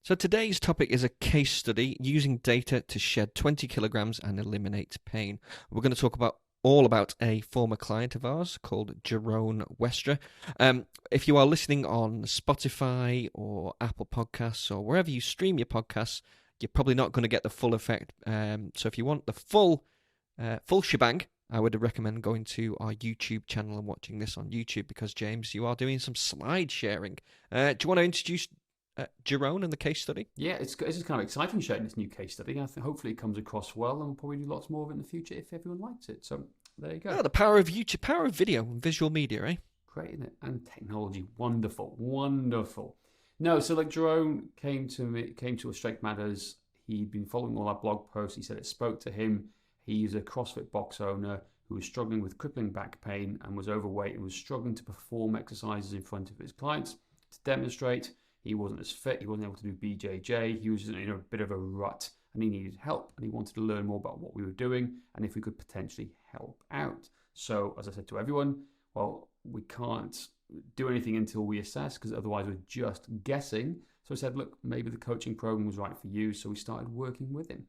So today's topic is a case study using data to shed 20 kilograms and eliminate pain. We're going to talk all about a former client of ours called Jerome Westra. If you are listening on Spotify or Apple Podcasts or wherever you stream your podcasts, you're probably not going to get the full effect. So if you want the full shebang, I would recommend going to our YouTube channel and watching this on YouTube because, James, you are doing some slide sharing. Do you want to introduce Jerome and the case study? Yeah, it's just kind of exciting sharing this new case study. I think hopefully it comes across well, and we'll probably do lots more of it in the future if everyone likes it. So there you go. Oh, the power of YouTube, power of video and visual media, eh? Great, isn't it? And technology, wonderful, wonderful. No, so like Jerome came to us Strength Matters. He'd been following all our blog posts. He said it spoke to him. He's a CrossFit box owner who was struggling with crippling back pain and was overweight and was struggling to perform exercises in front of his clients to demonstrate. He wasn't as fit. He wasn't able to do BJJ. He was in a bit of a rut and he needed help. And he wanted to learn more about what we were doing and if we could potentially help out. So as I said to everyone, well, we can't do anything until we assess because otherwise we're just guessing. So I said, look, maybe the coaching program was right for you. So we started working with him.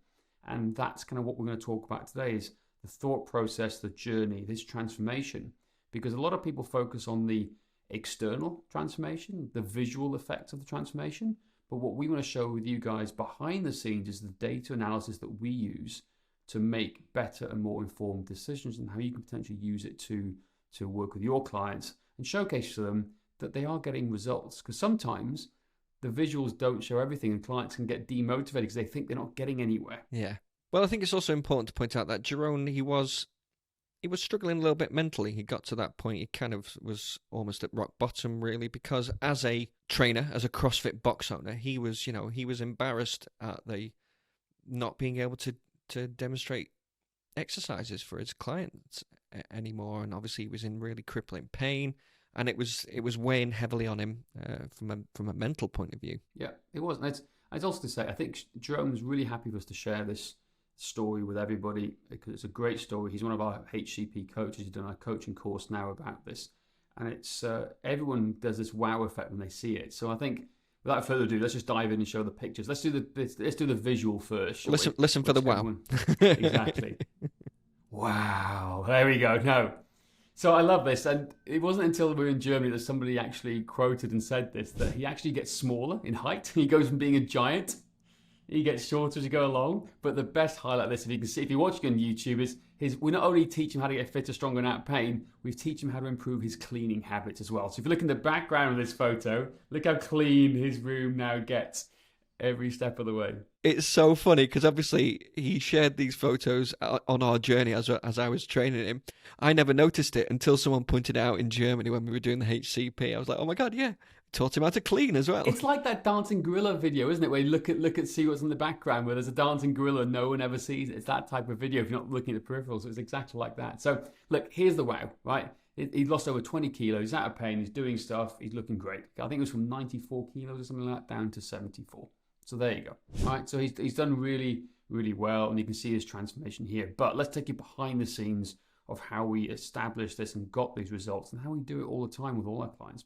And that's kind of what we're going to talk about today is the thought process, the journey, this transformation. Because a lot of people focus on the external transformation, the visual effects of the transformation. But what we want to show with you guys behind the scenes is the data analysis that we use to make better and more informed decisions and how you can potentially use it to work with your clients and showcase to them that they are getting results. Because sometimes the visuals don't show everything and clients can get demotivated because they think they're not getting anywhere. Yeah. Well, I think it's also important to point out that Jerome, he was struggling a little bit mentally. He got to that point. He kind of was almost at rock bottom, really, because as a trainer, as a CrossFit box owner, he was embarrassed at the not being able to demonstrate exercises for his clients anymore. And obviously he was in really crippling pain. And it was weighing heavily on him from a mental point of view. Yeah, it was. And I'd also to say, I think Jerome was really happy for us to share this story with everybody because it's a great story. He's one of our HCP coaches. He's done our coaching course now about this. And it's everyone does this wow effect when they see it. So I think without further ado, let's just dive in and show the pictures. Let's do the visual first. Listen for the wow. Exactly. Wow. There we go. No. So I love this, and it wasn't until we were in Germany that somebody actually quoted and said this, that he actually gets smaller in height. He goes from being a giant, he gets shorter as you go along. But the best highlight of this, if you can see, if you're watching on YouTube, is we not only teach him how to get fitter, stronger, and out of pain, we teach him how to improve his cleaning habits as well. So if you look in the background of this photo, look how clean his room now gets every step of the way. It's so funny because obviously he shared these photos on our journey as I was training him. I never noticed it until someone pointed it out in Germany when we were doing the HCP. I was like, oh my God, yeah. Taught him how to clean as well. It's like that dancing gorilla video, isn't it? Where you look at see what's in the background, where there's a dancing gorilla and no one ever sees it. It's that type of video if you're not looking at the peripherals. It's exactly like that. So look, here's the wow, right? He lost over 20 kilos. He's out of pain. He's doing stuff. He's looking great. I think it was from 94 kilos or something like that down to 74. So there you go. All right, so he's done really, really well, and you can see his transformation here. But let's take you behind the scenes of how we established this and got these results and how we do it all the time with all our clients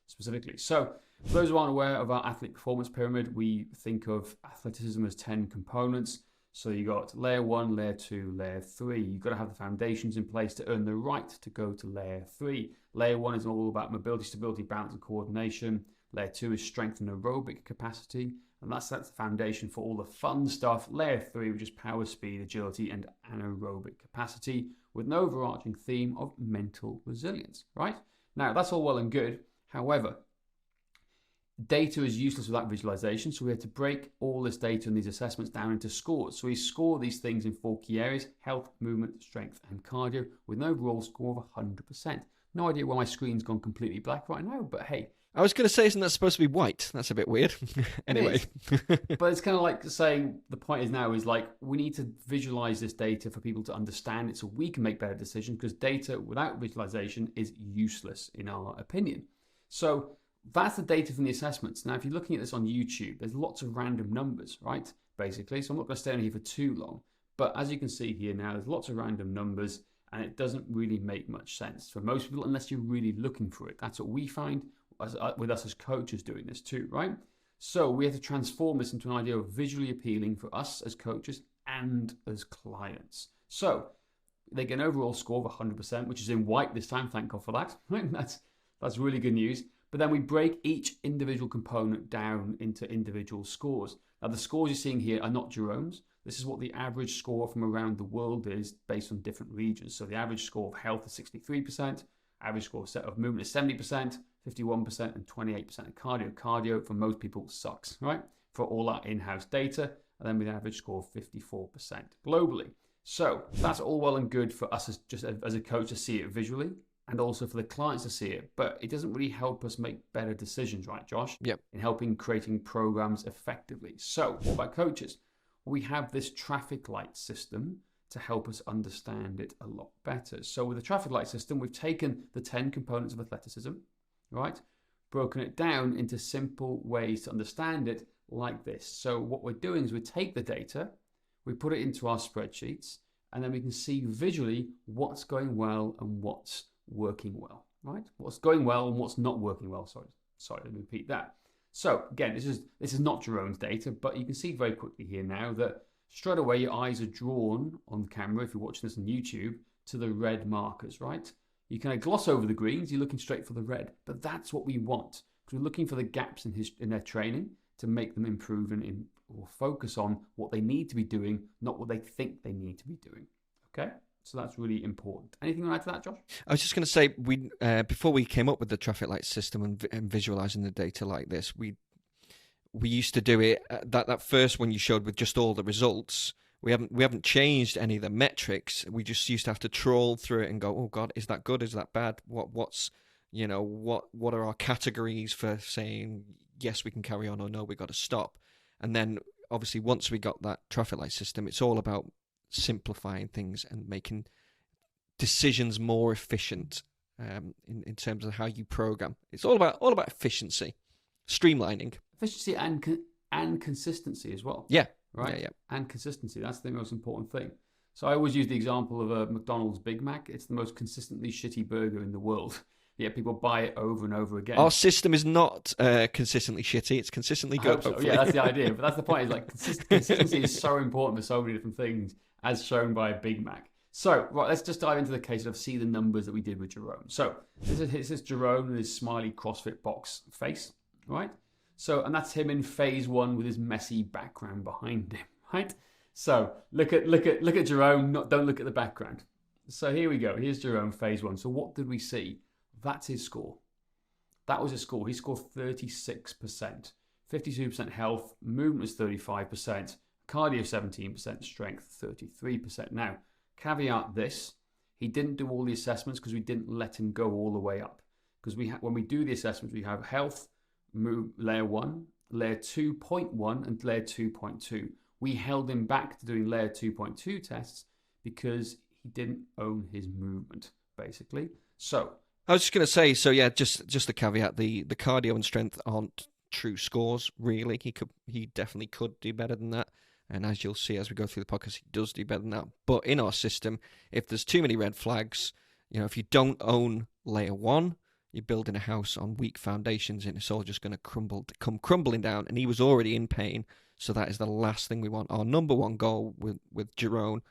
specifically. So for those who aren't aware of our athlete performance pyramid, we think of athleticism as 10 components. So you got layer 1, layer 2, layer 3. You've got to have the foundations in place to earn the right to go to layer 3. Layer 1 is all about mobility, stability, balance, and coordination. Layer 2 is strength and aerobic capacity, and that's the foundation for all the fun stuff. Layer 3, which is power, speed, agility, and anaerobic capacity, with an overarching theme of mental resilience, right? Now, that's all well and good. However, data is useless without visualization, so we had to break all this data and these assessments down into scores. So we score these things in 4 key areas: health, movement, strength, and cardio, with an overall score of 100%. No idea why my screen's gone completely black right now, but hey. I was going to say, isn't that supposed to be white? That's a bit weird. Anyway. But it's kind of like saying, the point is now is like, we need to visualize this data for people to understand it so we can make better decisions, because data without visualization is useless in our opinion. So that's the data from the assessments. Now, if you're looking at this on YouTube, there's lots of random numbers, right? Basically. So I'm not going to stay on here for too long. But as you can see here now, there's lots of random numbers, and it doesn't really make much sense for most people unless you're really looking for it. That's what we find with us as coaches doing this too, right? So we have to transform this into an idea of visually appealing for us as coaches and as clients. So they get an overall score of 100%, which is in white this time. Thank God for that. That's really good news. But then we break each individual component down into individual scores. Now, the scores you're seeing here are not Jerome's. This is what the average score from around the world is based on different regions. So the average score of health is 63%, average score of movement is 70%, 51%, and 28% of cardio. Cardio, for most people, sucks, right? For all our in-house data, and then with an average score of 54% globally. So that's all well and good for us as a coach to see it visually, and also for the clients to see it, but it doesn't really help us make better decisions, right, Josh? Yep. In helping creating programs effectively. So what about coaches? We have this traffic light system to help us understand it a lot better. So with the traffic light system, we've taken the 10 components of athleticism, right? Broken it down into simple ways to understand it like this. So what we're doing is we take the data, we put it into our spreadsheets, and then we can see visually what's going well and what's working well, right? What's going well and what's not working well. Sorry, let me repeat that. So again, this is not Jerome's data, but you can see very quickly here now that straight away your eyes are drawn on the camera, if you're watching this on YouTube, to the red markers, right? You kind of gloss over the greens, you're looking straight for the red, but that's what we want, because we're looking for the gaps in their training to make them improve or focus on what they need to be doing, not what they think they need to be doing. Okay? So that's really important. Anything to add to that, Josh? I was just going to say, we before we came up with the traffic light system and visualizing the data like this, we used to do it that first one you showed with just all the results. We haven't changed any of the metrics. We just used to have to trawl through it and go, oh God, is that good? Is that bad? What are our categories for saying yes, we can carry on, or no, we got to stop? And then obviously once we got that traffic light system, it's all about simplifying things and making decisions more efficient in terms of how you program. It's all about efficiency, streamlining, efficiency and consistency as well. Yeah, right. Yeah. And consistency. That's the most important thing. So I always use the example of a McDonald's Big Mac. It's the most consistently shitty burger in the world. Yet people buy it over and over again. Our system is not consistently shitty. It's consistently good. So. Yeah, that's the idea. But that's the point. Is like consistency is so important for so many different things, as shown by a Big Mac. So, right, let's just dive into the case of see the numbers that we did with Jerome. So, this is Jerome and his smiley CrossFit box face, right? So, and that's him in phase 1 with his messy background behind him, right? So, look at Jerome. Don't look at the background. So here we go. Here's Jerome phase 1. So what did we see? That's his score. That was his score. He scored 36%, 52% health, movement was 35%, cardio 17%, strength 33%. Now, caveat this, he didn't do all the assessments because we didn't let him go all the way up. Because when we do the assessments, we have health, layer 1, layer 2.1, and layer 2.2. We held him back to doing layer 2.2 tests because he didn't own his movement, basically. So I was just going to say, so yeah, just a caveat: the cardio and strength aren't true scores. Really, he definitely could do better than that. And as you'll see as we go through the podcast, he does do better than that. But in our system, if there's too many red flags, if you don't own layer 1, you're building a house on weak foundations, and it's all just going to come crumbling down. And he was already in pain, so that is the last thing we want. Our number one goal with Jerome,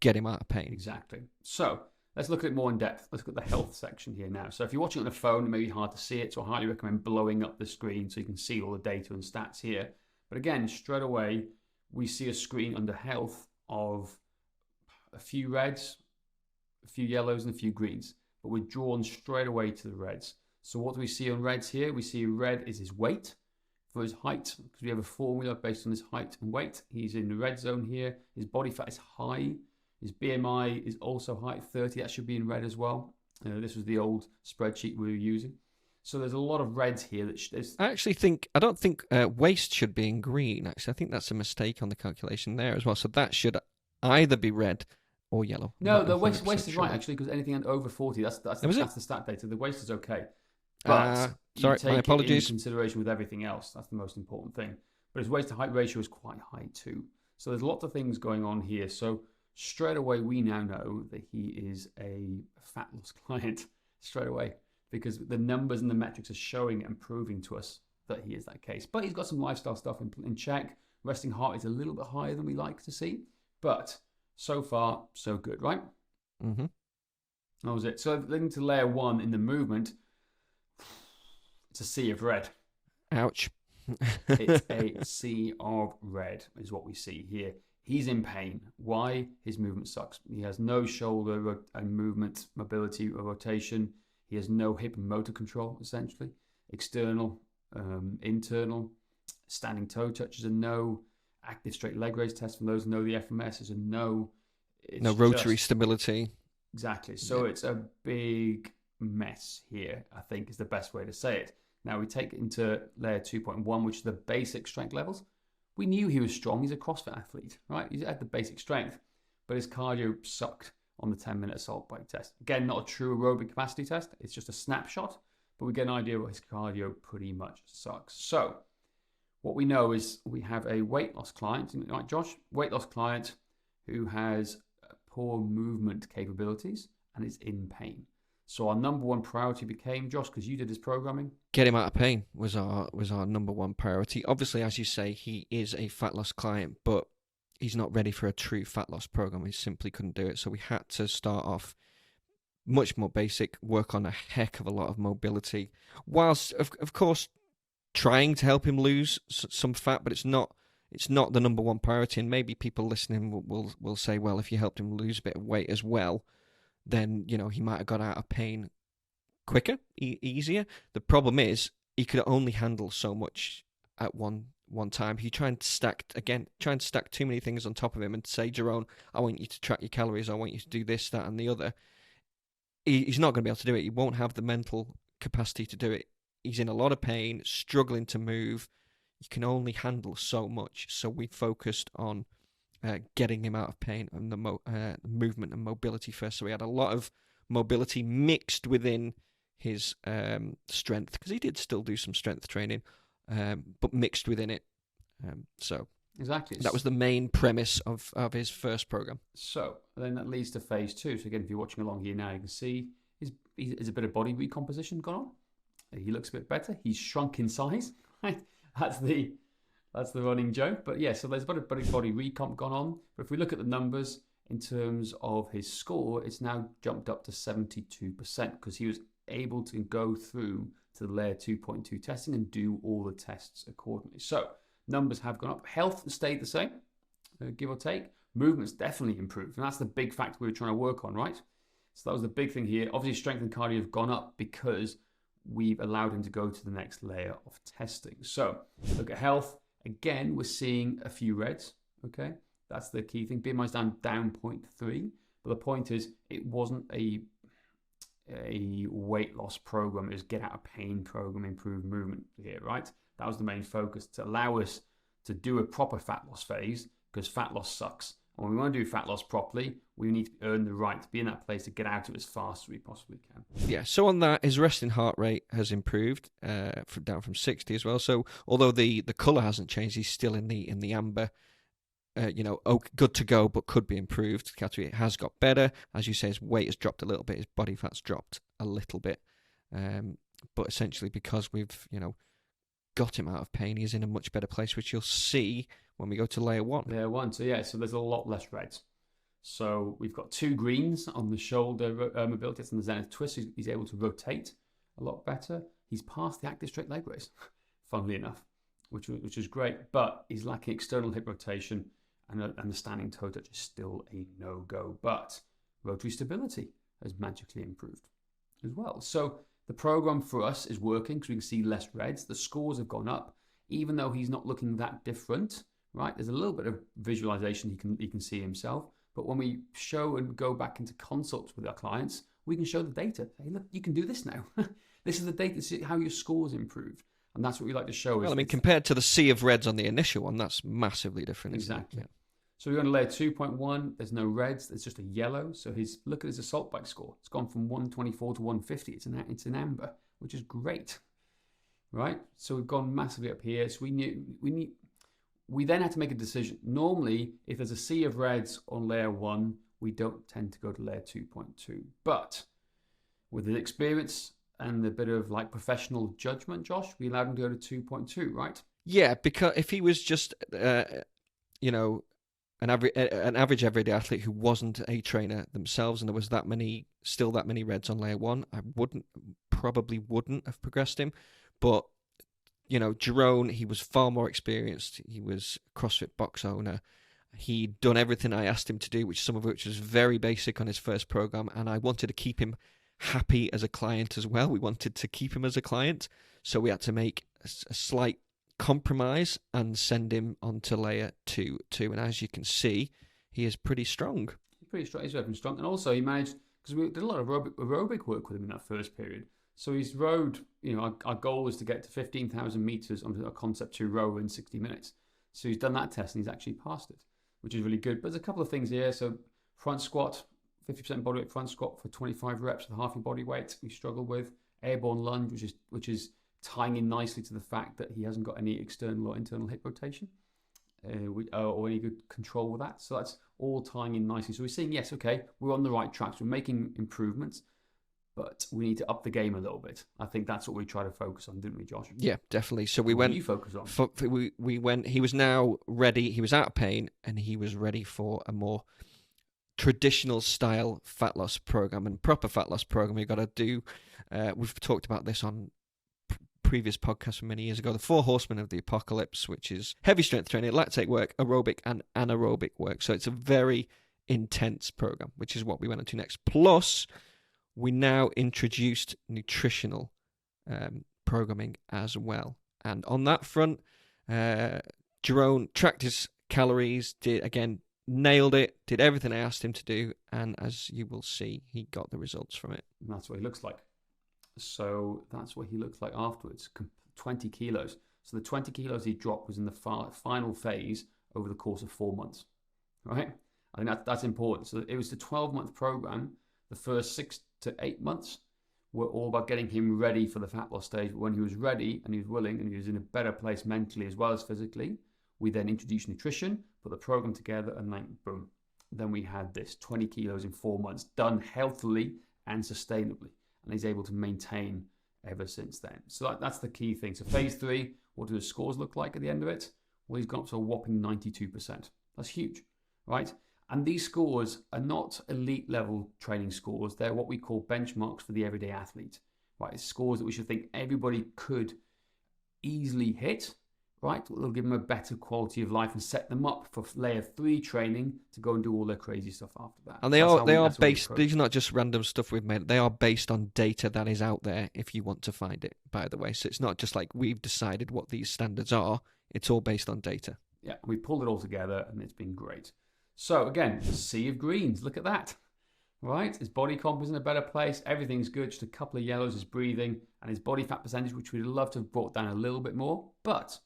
get him out of pain. Exactly. So let's look at it more in depth. Let's look at the health section here now. So if you're watching on a phone, it may be hard to see it, so I highly recommend blowing up the screen so you can see all the data and stats here. But again, straight away, we see a screen under health of a few reds, a few yellows, and a few greens. But we're drawn straight away to the reds. So what do we see on reds here? We see red is his weight for his height, because we have a formula based on his height and weight. He's in the red zone here. His body fat is high. His BMI is also high, 30. That should be in red as well. This was the old spreadsheet we were using. So there's a lot of reds here. I don't think waist should be in green. Actually, I think that's a mistake on the calculation there as well. So that should either be red or yellow. No, the waist is right actually, because anything over 40, that's the stat data. The waist is okay. But sorry, my apologies. It in consideration with everything else. That's the most important thing. But his waist to height ratio is quite high too. So there's lots of things going on here. So straight away, we now know that he is a fat loss client straight away, because the numbers and the metrics are showing and proving to us that he is that case. But he's got some lifestyle stuff in check. Resting heart rate is a little bit higher than we like to see. But so far, so good, right? Mm-hmm. That was it. So looking to layer 1 in the movement, it's a sea of red. Ouch. It's a sea of red is what we see here. He's in pain. Why? His movement sucks. He has no shoulder and movement, mobility or rotation. He has no hip and motor control, essentially. External, internal, standing toe touch is a no. Active straight leg raise test, from those who know the FMS, is a no. It's no rotary stability. Exactly. So it's a big mess here, I think is the best way to say it. Now we take it into layer 2.1, which is the basic strength levels. We knew he was strong. He's a CrossFit athlete, right? He's at the basic strength, but his cardio sucked on the 10-minute assault bike test. Again, not a true aerobic capacity test. It's just a snapshot, but we get an idea of his cardio pretty much sucks. So what we know is we have a weight loss client, right, Josh? Weight loss client who has poor movement capabilities and is in pain. So our number one priority became, Josh, because you did his programming. Get him out of pain was our number one priority. Obviously, as you say, he is a fat loss client, but he's not ready for a true fat loss program. He simply couldn't do it. So we had to start off much more basic, work on a heck of a lot of mobility, whilst of course trying to help him lose some fat, but it's not the number one priority. And maybe people listening will say, well, if you helped him lose a bit of weight as well, then, you know, he might have got out of pain quicker, easier. The problem is he could only handle so much at one time. If you try and stack too many things on top of him and say, Jerome, I want you to track your calories, I want you to do this, that, and the other, he's not going to be able to do it. He won't have the mental capacity to do it. He's in a lot of pain, struggling to move. You can only handle so much. So we focused on getting him out of pain and the movement and mobility first. So we had a lot of mobility mixed within his strength, because he did still do some strength training, but mixed within it. So exactly, that was the main premise of his first program. So then that leads to phase 2. So again, if you're watching along here now, you can see there's a bit of body recomposition gone on. He looks a bit better. He's shrunk in size. Right? That's the running joke. But yeah, so there's a bit of body recomp gone on. But if we look at the numbers in terms of his score, it's now jumped up to 72% because he was able to go through to the layer 2.2 testing and do all the tests accordingly. So numbers have gone up. Health stayed the same, give or take. Movement's definitely improved. And that's the big factor we were trying to work on, right? So that was the big thing here. Obviously, strength and cardio have gone up because we've allowed him to go to the next layer of testing. So look at health. Again, we're seeing a few reds, okay? That's the key thing. BMI's down 0.3. But the point is, it wasn't a weight loss program. It was get out of pain program, improve movement here, right? That was the main focus, to allow us to do a proper fat loss phase, because fat loss sucks. And when we want to do fat loss properly, we need to earn the right to be in that place to get out of it as fast as we possibly can. Yeah, so on that, his resting heart rate has improved down from 60 as well. So although the colour hasn't changed, he's still in the amber, good to go, but could be improved category. It has got better. As you say, his weight has dropped a little bit, his body fat's dropped a little bit. But essentially because we've, got him out of pain, he's in a much better place, which you'll see when we go to layer 1. Layer 1, so there's a lot less reds. So we've got 2 greens on the shoulder mobility. It's on the Zenith twist. He's able to rotate a lot better. He's passed the active straight leg raise, funnily enough, which is great. But he's lacking external hip rotation, and the standing toe touch is still a no-go. But rotary stability has magically improved as well. So the program for us is working because we can see less reds. The scores have gone up, even though he's not looking that different, right? There's a little bit of visualization he can see himself. But when we show and go back into consults with our clients, we can show the data. Hey, look, you can do this now. This is the data to see how your scores improved. And that's what we like to show. Well, compared to the sea of reds on the initial one, that's massively different. Exactly. Yeah. So we're going to layer 2.1. There's no reds. There's just a yellow. So look at his assault bike score. It's gone from 124 to 150. It's an amber, which is great, right? So we've gone massively up here. So we then had to make a decision. Normally, if there's a sea of reds on layer 1, we don't tend to go to layer 2.2. But with his experience and a bit of like professional judgment, Josh, we allowed him to go to 2.2, right? Yeah, because if he was just, you know, an average everyday athlete who wasn't a trainer themselves, and there was still that many reds on layer one, I probably wouldn't have progressed him. But Jerome, he was far more experienced. He was a CrossFit box owner. He'd done everything I asked him to do, some of which was very basic on his first program, and I wanted to keep him happy as a client as well. We wanted to keep him as a client, so we had to make a slight compromise and send him on to layer 2. And as you can see, he is pretty strong. He's very strong, and also he managed, because we did a lot of aerobic work with him in that first period. So he's rowed, our goal was to get to 15,000 meters on a concept 2 row in 60 minutes. So he's done that test and he's actually passed it, which is really good. But there's a couple of things here. So front squat, 50% body weight front squat for 25 reps with half your body weight. We struggled with airborne lunge, which is tying in nicely to the fact that he hasn't got any external or internal hip rotation or any good control with that. So that's all tying in nicely. So we're seeing, yes, okay, we're on the right tracks. We're making improvements, but we need to up the game a little bit. I think that's what we try to focus on, didn't we, Josh? Yeah, definitely. So what do you focus on? We went. He was now ready. He was out of pain, and he was ready for a more traditional style fat loss program and proper fat loss program. You've got to do. We've talked about this on previous podcast from many years ago, the 4 horsemen of the apocalypse, which is heavy strength training, lactate work, aerobic and anaerobic work. So it's a very intense program, which is what we went into next. Plus, we now introduced nutritional programming as well. And on that front, Jerome tracked his calories, nailed it, did everything I asked him to do, and as you will see, he got the results from it. And that's what he looks like. So that's what he looks like afterwards, 20 kilos. So the 20 kilos he dropped was in the final phase over the course of 4 months, right? I think that's important. So it was the 12-month program. The first 6 to 8 months were all about getting him ready for the fat loss stage. But when he was ready and he was willing and he was in a better place mentally as well as physically, we then introduced nutrition, put the program together, and then boom. Then we had this 20 kilos in 4 months, done healthily and sustainably. And he's able to maintain ever since then. So that's the key thing. So phase 3, what do his scores look like at the end of it? Well, he's gone up to a whopping 92%. That's huge, right? And these scores are not elite level training scores. They're what we call benchmarks for the everyday athlete, right? It's scores that we should think everybody could easily hit, right? It'll give them a better quality of life and set them up for layer 3 training to go and do all their crazy stuff after that. And they are based, these are not just random stuff we've made, they are based on data that is out there if you want to find it, by the way. So it's not just like we've decided what these standards are, it's all based on data. Yeah, we pulled it all together and it's been great. So again, sea of greens, look at that, right? His body comp is in a better place, everything's good, just a couple of yellows, his breathing, and his body fat percentage, which we'd love to have brought down a little bit more, but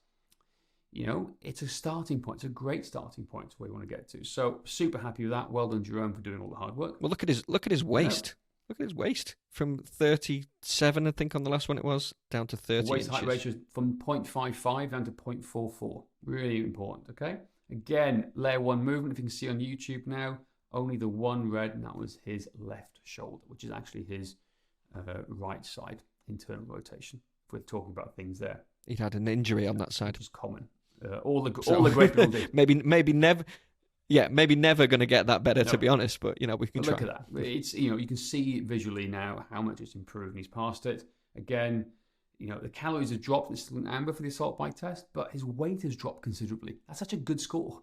it's a starting point. It's a great starting point to where we want to get to. So super happy with that. Well done, Jerome, for doing all the hard work. Well, look at his waist. Look at his waist from 37, I think, on the last one it was, down to 30 waist inches. Height ratio from 0.55 down to 0.44. Really important. Okay. Again, layer 1 movement. If you can see on YouTube now, only the one red, and that was his left shoulder, which is actually his right side internal rotation. If we're talking about things there. He'd had an injury on that side. Which is common. All the great people do. maybe never. Yeah, maybe never going to get that better, to be honest. But we can try. Look at that. It's you can see visually now how much it's improved. And he's passed it again. The calories have dropped. It's still an amber for the assault bike test, but his weight has dropped considerably. That's such a good score.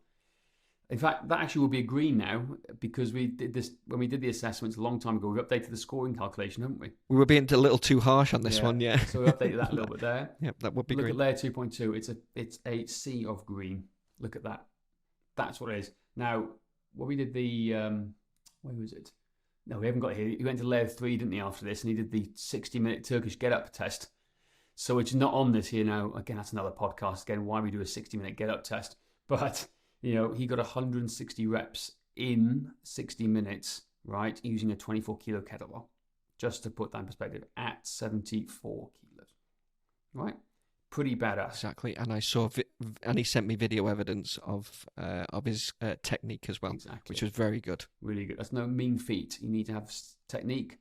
In fact, that actually will be a green now because we did this when we did the assessments a long time ago. We updated the scoring calculation, haven't we? We were being a little too harsh on this one, yeah. So we updated that a little bit there. Yeah, that would be Look green. Look at layer 2.2. It's a sea of green. Look at that. That's what it is. Now, when we did the where was it? No, we haven't got it here. He went to layer 3, didn't he? After this, and he did the 60-minute Turkish get-up test. So it's not on this here now. Again, that's another podcast. Again, why we do a 60-minute get-up test, but. He got 160 reps in 60 minutes, right, using a 24-kilo kettlebell, just to put that in perspective, at 74 kilos, right? Pretty badass. Exactly, and I saw, and he sent me video evidence of his technique as well, exactly. Which was very good. Really good. That's no mean feat. You need to have technique,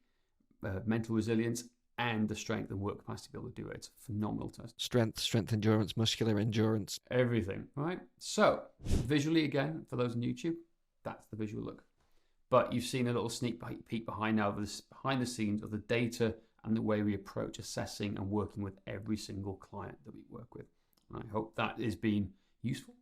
mental resilience, and the strength and work capacity to be able to do it. It's a phenomenal test. Strength, endurance, muscular endurance. Everything, right? So, visually again, for those on YouTube, that's the visual look. But you've seen a little sneak peek behind the scenes of the data and the way we approach assessing and working with every single client that we work with. And I hope that has been useful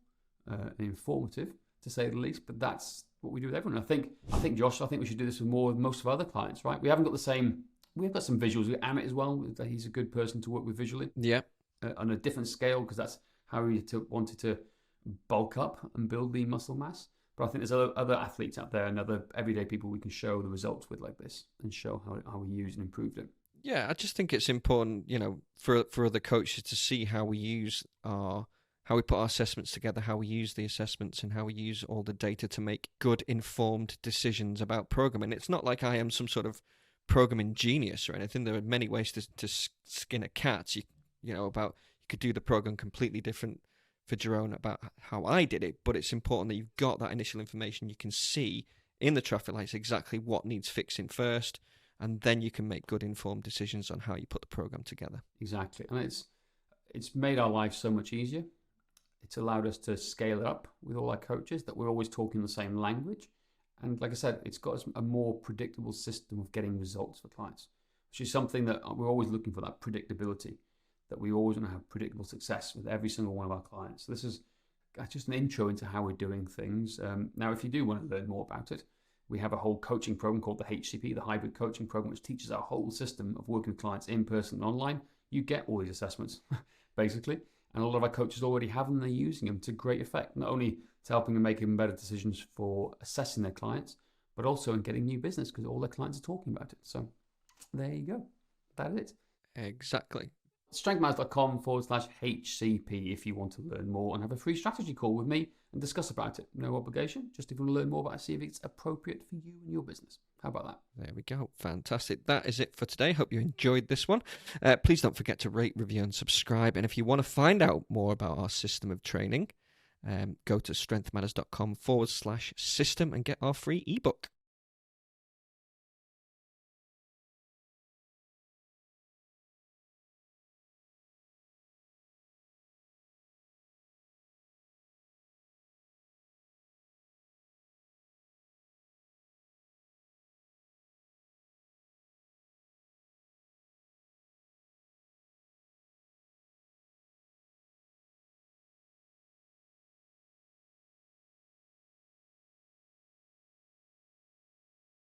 and informative, to say the least. But that's what we do with everyone. I think, Josh, we should do this with most of our other clients, right? We haven't got the same. We've got some visuals with Amit as well. He's a good person to work with visually. Yeah. On a different scale, because that's how he wanted to bulk up and build the muscle mass. But I think there's other athletes out there and other everyday people we can show the results with like this and show how we used and improved it. Yeah, I just think it's important, for other coaches to see how we put our assessments together, how we use the assessments, and how we use all the data to make good, informed decisions about programming. It's not like I am some sort of programming genius or anything. There are many ways to skin a cat. You could do the program completely different for Jerome about how I did it, but it's important that you've got that initial information. You can see in the traffic lights exactly what needs fixing first, and then you can make good informed decisions on how you put the program together. Exactly, and it's made our life so much easier. It's allowed us to scale it up with all our coaches, that we're always talking the same language. And like I said, it's got us a more predictable system of getting results for clients, which is something that we're always looking for, that predictability, that we always want to have predictable success with every single one of our clients. So this is just an intro into how we're doing things. Now, if you do want to learn more about it, we have a whole coaching program called the HCP, the Hybrid Coaching Program, which teaches our whole system of working with clients in person and online. You get all these assessments, basically. And a lot of our coaches already have them, they're using them to great effect, not only to helping them make even better decisions for assessing their clients, but also in getting new business, because all their clients are talking about it. So there you go. That is it. Exactly. strengthmatters.com/HCP if you want to learn more and have a free strategy call with me and discuss about it. No obligation, just if you want to learn more about it, see if it's appropriate for you and your business. How about that? There we go. Fantastic. That is it for today. Hope you enjoyed this one. Please don't forget to rate, review, and subscribe. And if you want to find out more about our system of training, go to strengthmatters.com/system and get our free ebook.